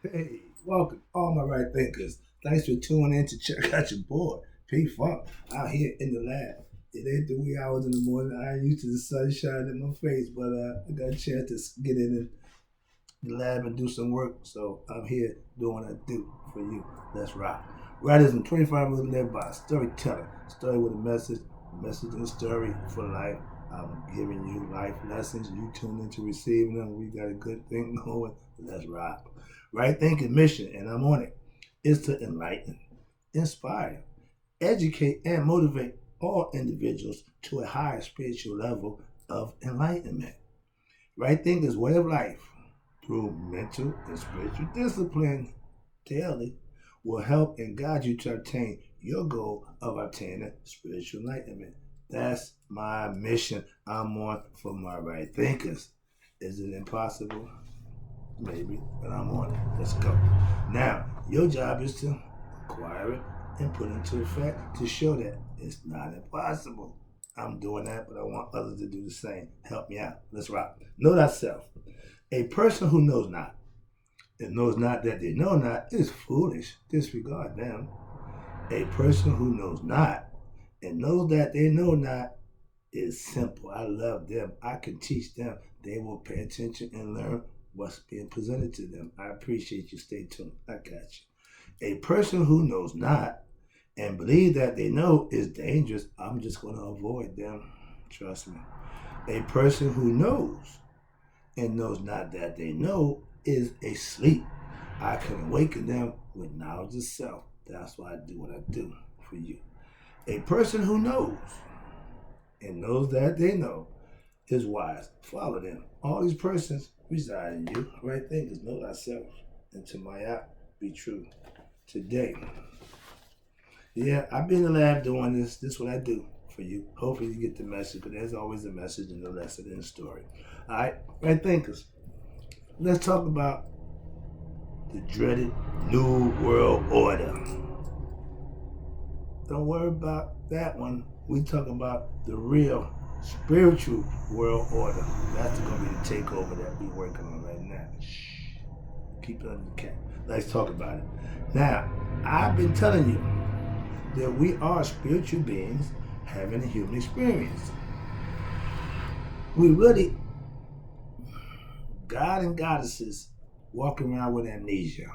Hey, welcome, all my right thinkers. Thanks for tuning in to check out your boy, P Funk, out here in the lab. It ain't the wee hours in the morning. I ain't used to the sunshine in my face, but I got a chance to get in the lab and do some work. So I'm here doing what I do for you. Let's rock. Writers in 25 minutes led by a storyteller. Story with a message and a story for life. I'm giving you life lessons. You tune in to receiving them. We got a good thing going. Let's rock. Right thinking mission, and I'm on it, is to enlighten, inspire, educate, and motivate all individuals to a higher spiritual level of enlightenment. Right thinking is way of life through mental and spiritual discipline daily will help and guide you to attain your goal of obtaining spiritual enlightenment. That's my mission I'm on for my right thinkers. Is it impossible? Maybe, but I'm on it. Let's go. Now, your job is to acquire it and put it into effect to show that it's not impossible. I'm doing that, but I want others to do the same. Help me out. Let's rock. Know thyself. A person who knows not and knows not that they know not is foolish. Disregard them. A person who knows not and knows that they know not is simple. I love them. I can teach them. They will pay attention and learn what's being presented to them. I appreciate you. Stay tuned. I got you. A person who knows not and believe that they know is dangerous. I'm just going to avoid them. Trust me. A person who knows and knows not that they know is asleep. I can awaken them with knowledge of self. That's why I do what I do for you. A person who knows and knows that they know is wise. Follow them. All these persons reside in you. Right thing is know thyself. And to my app, be true. Today, yeah, I've been in the lab doing this. This is what I do for you. Hopefully you get the message, because there's always a message in the lesson in the story. All right, right thinkers. Let's talk about the dreaded New World Order. Don't worry about that one. We talking about the real spiritual world order. That's going to be the takeover that we're working on right now. Shh. Keep it under the cap. Let's talk about it. Now, I've been telling you that we are spiritual beings having a human experience. We really, God and goddesses, walking around with amnesia.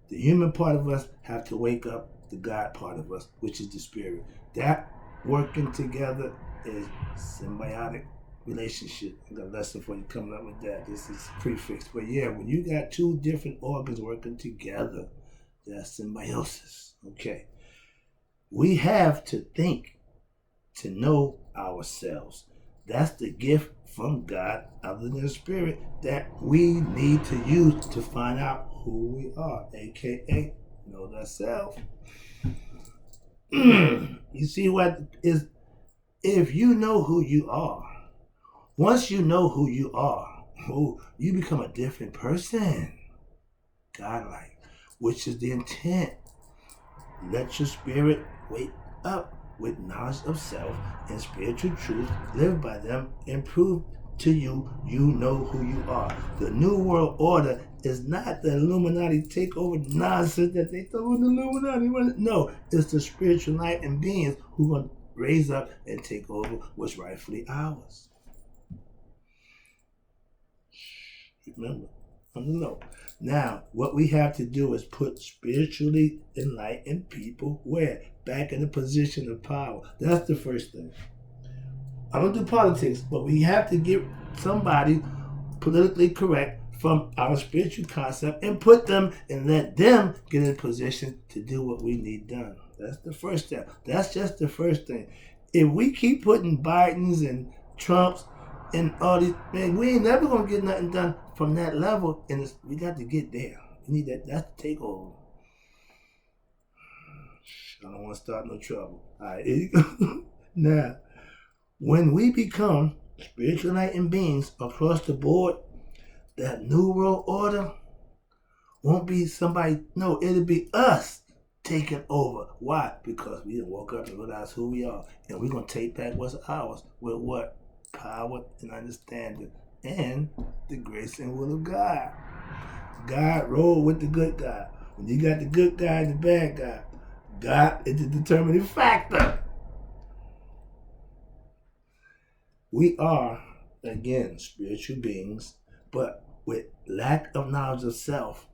The human part of us have to wake up the God part of us, which is the spirit. That working together is symbiotic relationship. I got a lesson for you coming up with that. This is prefix. But yeah, when you got two different organs working together, that's symbiosis. Okay. We have to think to know ourselves. That's the gift from God, other than spirit, that we need to use to find out who we are, aka know thyself. You see what is, if you know who you are, once you know who you are, you become a different person. Godlike, which is the intent. Let your spirit wake up with knowledge of self and spiritual truth. Live by them and prove to you you know who you are. The New World Order is not the Illuminati takeover nonsense that they thought was the Illuminati. No, it's the spiritual light and beings who are going to raise up and take over what's rightfully ours. Remember, no. Now, what we have to do is put spiritually enlightened people where? Back in the position of power. That's the first thing. I don't do politics, but we have to get somebody politically correct from our spiritual concept and put them and let them get in a position to do what we need done. That's the first step. That's just the first thing. If we keep putting Bidens and Trumps and all these, man, we ain't never gonna get nothing done from that level. And we got to get there. We need that. That's the takeover. I don't want to start no trouble. All right, here you go. Now, when we become spiritual enlightened beings across the board, that new world order won't be somebody. No, it'll be us taking over. Why? Because we done woke up and realized who we are, and we're gonna take back what's ours with what? Power and understanding and the grace and will of God. God roll with the good guy. When you got the good guy and the bad guy, God is the determining factor. We are, again, spiritual beings, but with lack of knowledge of self,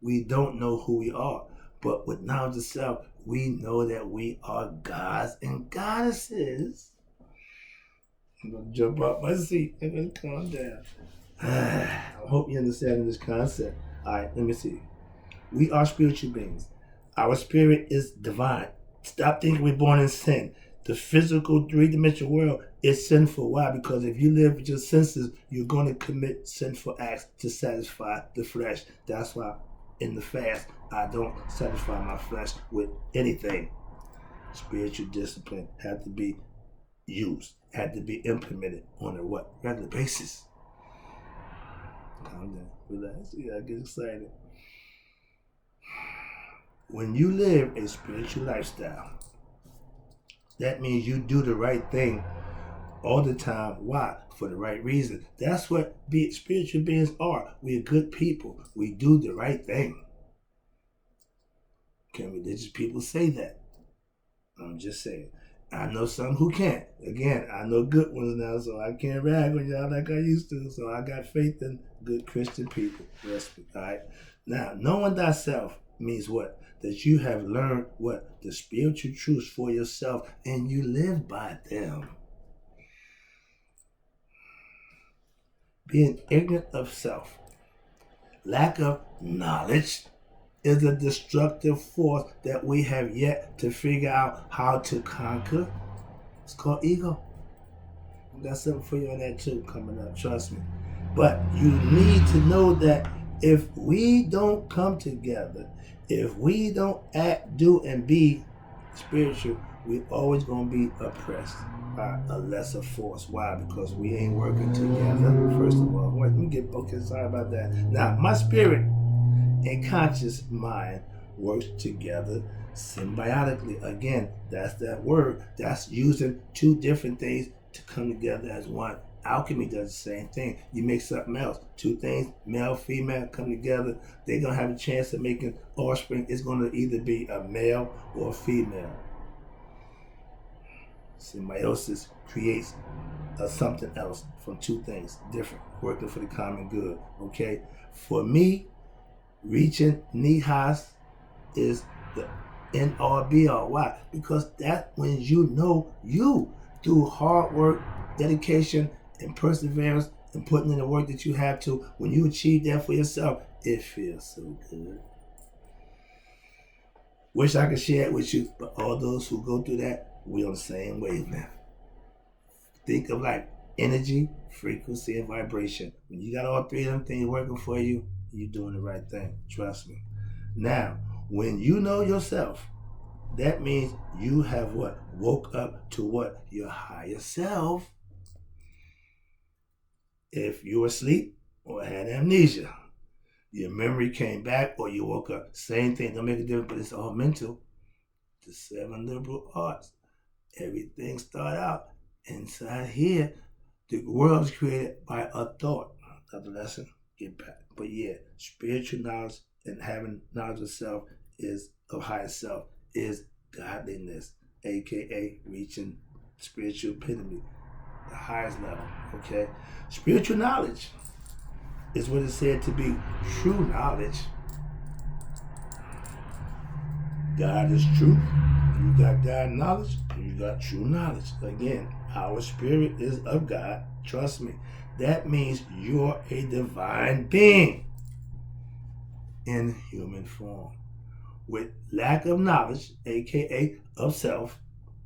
we don't know who we are. But with knowledge of self, we know that we are gods and goddesses. I'm going to jump off my seat. I'm going to calm down. I hope you understand this concept. All right, let me see. We are spiritual beings. Our spirit is divine. Stop thinking we're born in sin. The physical three-dimensional world is sinful. Why? Because if you live with your senses, you're going to commit sinful acts to satisfy the flesh. That's why in the fast, I don't satisfy my flesh with anything. Spiritual discipline had to be used, had to be implemented on a what? Regular basis. Calm down, relax. You gotta get excited. When you live a spiritual lifestyle, that means you do the right thing all the time. Why? For the right reason. That's what spiritual beings are. We're good people. We do the right thing. Can religious people say that? I'm just saying. I know some who can't. Again, I know good ones now, so I can't rag on y'all like I used to. So I got faith in good Christian people. Respect, all right? Now, knowing thyself means what? That you have learned what? The spiritual truths for yourself, and you live by them. Being ignorant of self, lack of knowledge, is a destructive force that we have yet to figure out how to conquer. It's called ego. I got something for you on that too coming up, trust me. But you need to know that if we don't come together, if we don't act, do, and be spiritual, we're always going to be oppressed by a lesser force. Why? Because we ain't working together, first of all. Let me get, okay, sorry about that. Now, my spirit and conscious mind works together symbiotically. Again, that's that word. That's using two different things to come together as one. Alchemy does the same thing. You make something else. Two things, male, female, come together. They're going to have a chance of making offspring. It's going to either be a male or a female. Symbiosis creates something else from two things, different, working for the common good. Okay? For me, reaching Nihas is the end all be all. Why? Because that when you know you through hard work, dedication, and perseverance, and putting in the work that you have to, when you achieve that for yourself, it feels so good. Wish I could share it with you, but all those who go through that, we on the same wavelength. Think of like energy, frequency, and vibration. When you got all three of them things working for you, you're doing the right thing. Trust me. Now, when you know yourself, that means you have what? Woke up to what? Your higher self. If you were asleep or had amnesia, your memory came back or you woke up. Same thing. Don't make a difference, but it's all mental. The 7 liberal arts. Everything start out inside here. The world is created by a thought. Another lesson. Get back. But yeah, spiritual knowledge and having knowledge of self is of higher self is godliness, aka reaching spiritual epitome, the highest level. Okay, spiritual knowledge is what is said to be true knowledge. God is truth. You got God knowledge, and you got true knowledge. Again, our spirit is of God. Trust me. That means you're a divine being in human form. With lack of knowledge, aka of self,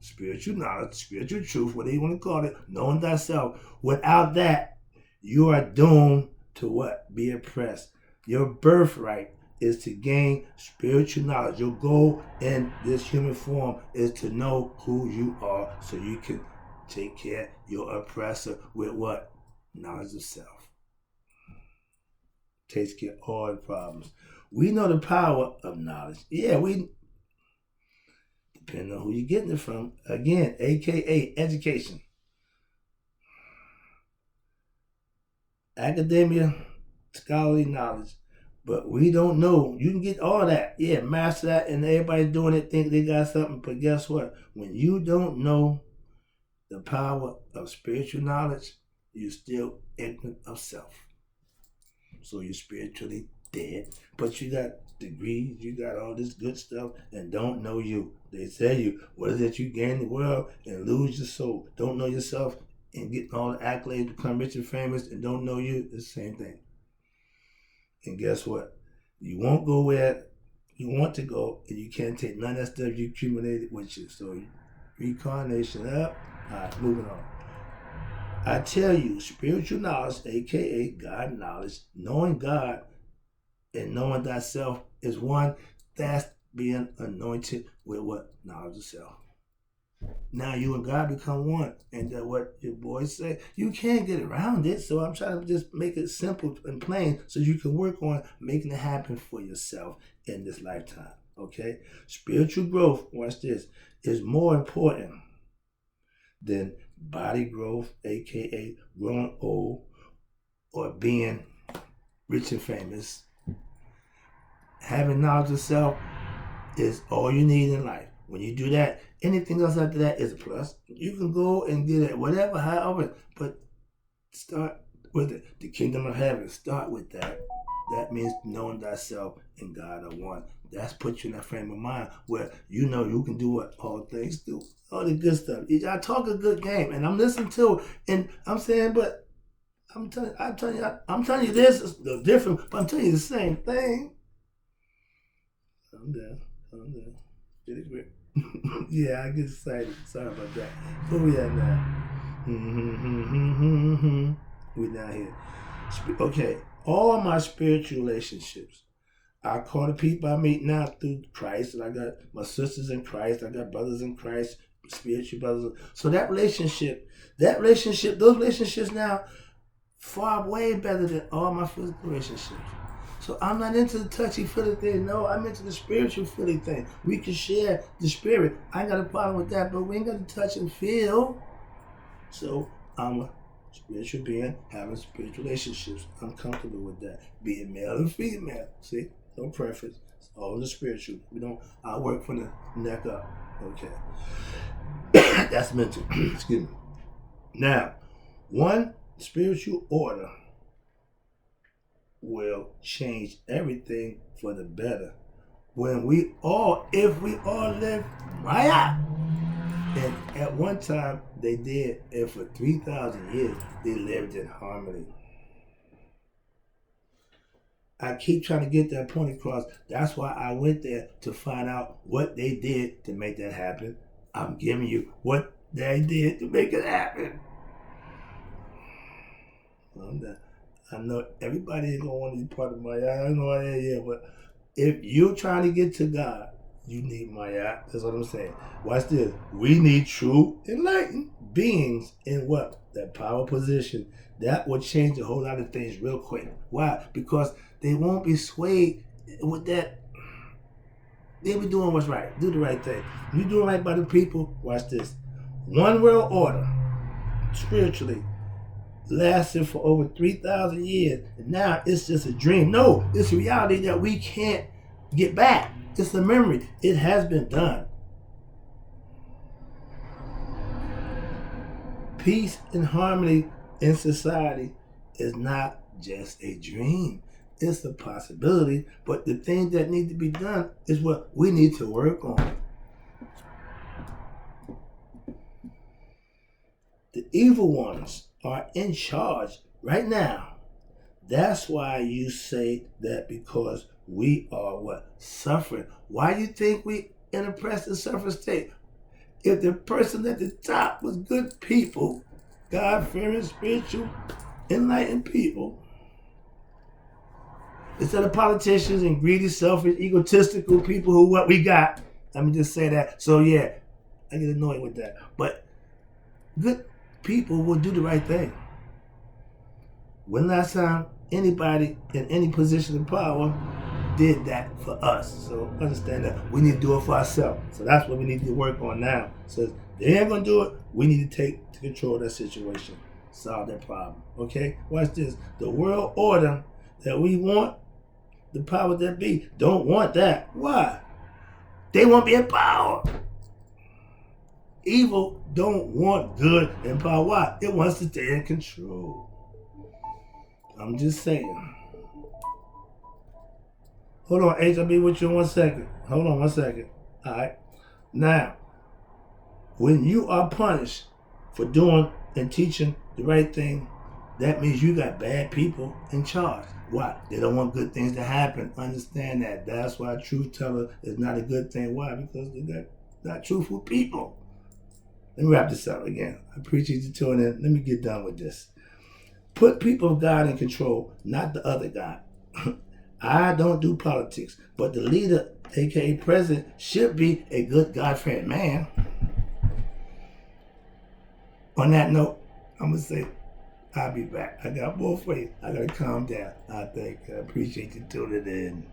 spiritual knowledge, spiritual truth, whatever you want to call it, knowing thyself. Without that, you are doomed to what? Be oppressed. Your birthright is to gain spiritual knowledge. Your goal in this human form is to know who you are so you can take care of your oppressor with what? Knowledge of self. Takes care of all the problems. We know the power of knowledge. Yeah, we depend on who you're getting it from. Again, aka education. Academia, scholarly knowledge, But we don't know. You can get all that. Yeah, master that, and everybody doing it think they got something. But guess what? When you don't know the power of spiritual knowledge, you're still ignorant of self. So you're spiritually dead. But you got degrees, you got all this good stuff, and don't know you. They tell you, what is it you gain the world and lose your soul? Don't know yourself and get all the accolades, become rich and famous, and don't know you. It's the same thing. And guess what? You won't go where you want to go, and you can't take none of that stuff you accumulated with you. So reincarnation up. All right, moving on. I tell you, spiritual knowledge, aka God knowledge, knowing God and knowing thyself is one. That's being anointed with what? Knowledge of self. Now you and God become one. And that what your boys say, you can't get around it. So I'm trying to just make it simple and plain so you can work on making it happen for yourself in this lifetime. Okay? Spiritual growth, watch this, is more important than body growth, aka growing old, or being rich and famous. Having knowledge of self is all you need in life. When you do that, anything else after that is a plus. You can go and get it, whatever, however, but start with it. The kingdom of heaven, start with that. That means knowing thyself and God are one. That's put you in that frame of mind where you know you can do what all things do. All the good stuff. I talk a good game, and I'm listening to it, and I'm saying, but I'm telling you this is different, but I'm telling you the same thing. I'm done. Get it grip. Yeah, I get excited. Sorry about that. Where we at now? We down here. Okay, all my spiritual relationships. I call the people I meet now through Christ, and I got my sisters in Christ. I got brothers in Christ, spiritual brothers. So those relationships now, far way better than all my physical relationships. So I'm not into the touchy-feely thing. No, I'm into the spiritual feeling thing. We can share the spirit. I ain't got a problem with that, but we ain't got to touch and feel. So I'm a spiritual being having spiritual relationships. I'm comfortable with that. Being male and female. See? No preference. It's all the spiritual. I work from the neck up. Okay. That's mental. Excuse me. Now, one spiritual order will change everything for the better. If we all live right. And at one time they did, and for 3,000 years they lived in harmony. I keep trying to get that point across. That's why I went there to find out what they did to make that happen. I'm giving you what they did to make it happen. I know everybody ain't gonna want to be part of my I don't know but if you're trying to get to God, you need my That's what I'm saying. Watch this. We need true enlightened beings in what? That power position. That will change a whole lot of things real quick. Why? Because they won't be swayed with that. They'll be doing what's right. Do the right thing. You doing right by the people, watch this. One world order, spiritually, lasted for over 3,000 years. And now it's just a dream. No, it's a reality that we can't get back. It's a memory. It has been done. Peace and harmony in society is not just a dream. It's a possibility, but the thing that needs to be done is what we need to work on. The evil ones are in charge right now. That's why you say that, because we are what? Suffering. Why do you think we in a oppressed and suffering state? If the person at the top was good people, God-fearing, spiritual, enlightened people, instead of politicians and greedy, selfish, egotistical people who what we got. Let me just say that. So yeah, I get annoyed with that. But good people will do the right thing. When last time anybody in any position of power did that for us? So understand that we need to do it for ourselves. So that's what we need to work on now. So if they ain't gonna do it, we need to take control of that situation, solve that problem. Okay? Watch this. The world order that we want The powers that be don't want that. Why? They want to be in power. Evil don't want good and power. Why? It wants to stay in control. I'm just saying. Hold on, H. I'll be with you in 1 second. Hold on 1 second. All right. Now, when you are punished for doing and teaching the right thing, that means you got bad people in charge. Why? They don't want good things to happen. Understand that. That's why truth teller is not a good thing. Why? Because they got not truthful people. Let me wrap this up again. I appreciate you tuning in. Let me get done with this. Put people of God in control, not the other God. I don't do politics, but the leader, aka president, should be a good God-fearing man. On that note, I'm going to say, I'll be back. I got more for you. I got to calm down. I appreciate you tuning in.